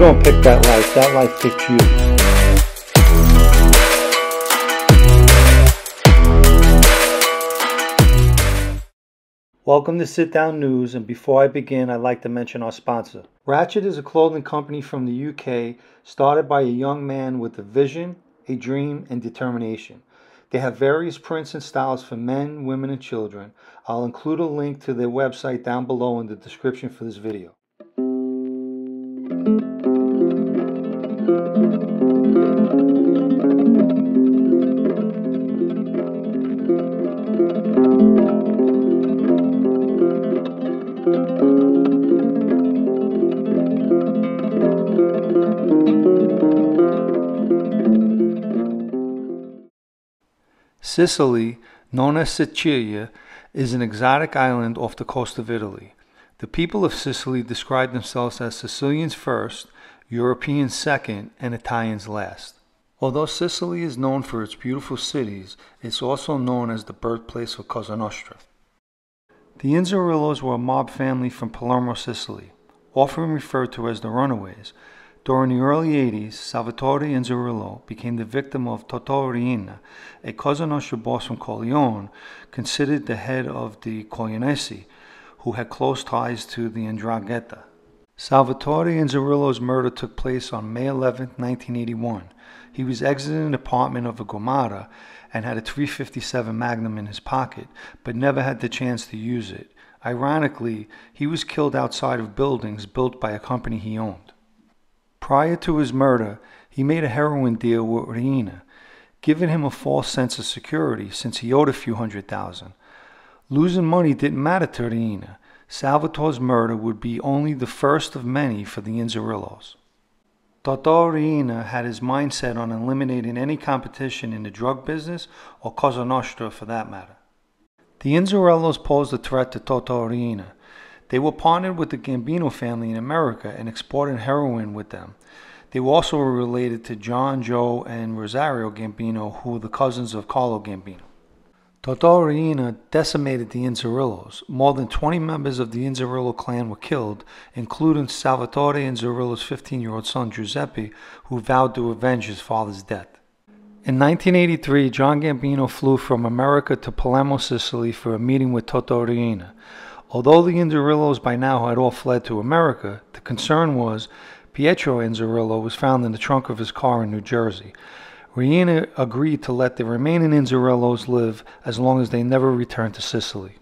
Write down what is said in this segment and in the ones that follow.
don't pick that life picks you. Welcome to Sit Down News, and before I begin, I'd like to mention our sponsor. Ratchet is a clothing company from the UK started by a young man with a vision, a dream, and determination. They have various prints and styles for men, women, and children. I'll include a link to their website down below in the description for this video. Sicily, known as Sicilia, is an exotic island off the coast of Italy. The people of Sicily describe themselves as Sicilians first, Europeans second, and Italians last. Although Sicily is known for its beautiful cities, it's also known as the birthplace of Cosa Nostra. The Inzerillos were a mob family from Palermo, Sicily, often referred to as the Runaways. During the early 80s, Salvatore Inzerillo became the victim of Totò Riina, a Cosa Nostra boss from Corleone, considered the head of the Corleonesi, who had close ties to the 'Ndrangheta. Salvatore Inzerillo's murder took place on May 11, 1981. He was exiting an apartment of a Gomara and had a .357 Magnum in his pocket, but never had the chance to use it. Ironically, he was killed outside of buildings built by a company he owned. Prior to his murder, he made a heroin deal with Riina, giving him a false sense of security since he owed a few $100,000. Losing money didn't matter to Riina. Salvatore's murder would be only the first of many for the Inzerillos. Totò Riina had his mind set on eliminating any competition in the drug business or Cosa Nostra for that matter. The Inzerillos posed a threat to Totò Riina. They were partnered with the Gambino family in America and exported heroin with them. They were also related to John, Joe, and Rosario Gambino, who were the cousins of Carlo Gambino. Totò Riina decimated the Inzerillos. More than 20 members of the Inzerillo clan were killed, including Salvatore Inzerillo's 15-year-old son Giuseppe, who vowed to avenge his father's death. In 1983, John Gambino flew from America to Palermo, Sicily for a meeting with Totò Riina. Although the Inzerillos by now had all fled to America, the concern was Pietro Inzerillo was found in the trunk of his car in New Jersey. Riina agreed to let the remaining Inzerillos live as long as they never returned to Sicily.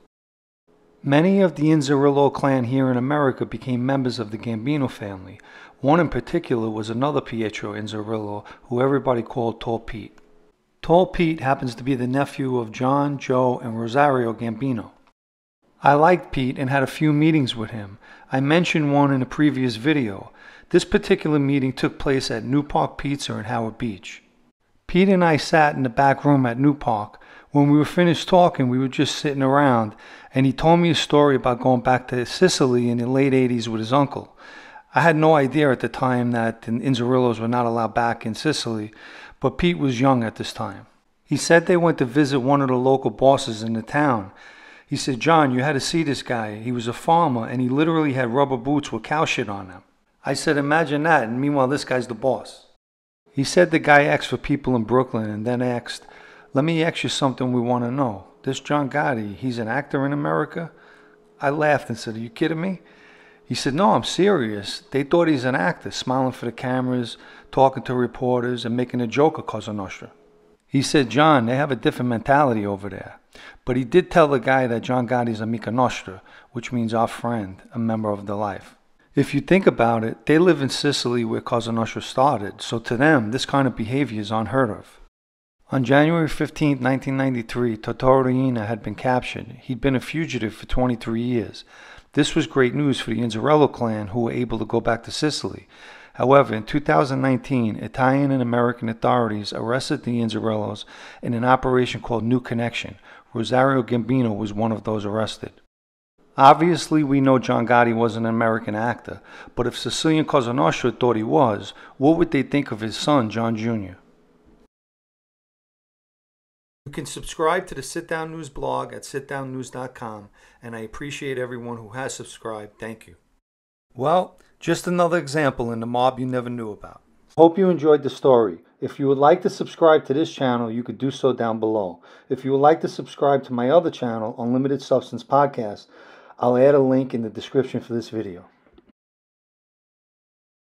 Many of the Inzerillo clan here in America became members of the Gambino family. One in particular was another Pietro Inzerillo, who everybody called Tall Pete. Tall Pete happens to be the nephew of John, Joe, and Rosario Gambino. I liked Pete and had a few meetings with him. I mentioned one in a previous video. This particular meeting took place at New Park Pizza in Howard Beach. Pete and I sat in the back room at New Park. When we were finished talking, we were just sitting around, and he told me a story about going back to Sicily in the late 80s with his uncle. I had no idea at the time that the Inzerillos were not allowed back in Sicily, but Pete was young at this time. He said they went to visit one of the local bosses in the town. He said, "John, you had to see this guy. He was a farmer, and he literally had rubber boots with cow shit on them." I said, "Imagine that, and meanwhile this guy's the boss." He said the guy asked for people in Brooklyn and then asked, "Let me ask you something we want to know. This John Gotti, he's an actor in America?" I laughed and said, "Are you kidding me?" He said, "No, I'm serious. They thought he's an actor, smiling for the cameras, talking to reporters, and making a joke of Cosa Nostra." He said, "John, they have a different mentality over there." But he did tell the guy that John Gotti's Amica Nostra, which means our friend, a member of the life. If you think about it, they live in Sicily where Cosa Nostra started, so to them, this kind of behavior is unheard of. On January 15, 1993, Totò Riina had been captured. He'd been a fugitive for 23 years. This was great news for the Inzerillo clan, who were able to go back to Sicily. However, in 2019, Italian and American authorities arrested the Inzerillos in an operation called New Connection. Rosario Gambino was one of those arrested. Obviously, we know John Gotti was an American actor, but if Sicilian Cosa Nostra thought he was, what would they think of his son, John Jr.? You can subscribe to the Sit Down News blog at sitdownnews.com, and I appreciate everyone who has subscribed. Thank you. Well, just another example in the mob you never knew about. Hope you enjoyed the story. If you would like to subscribe to this channel, you could do so down below. If you would like to subscribe to my other channel, Unlimited Substance Podcast, I'll add a link in the description for this video.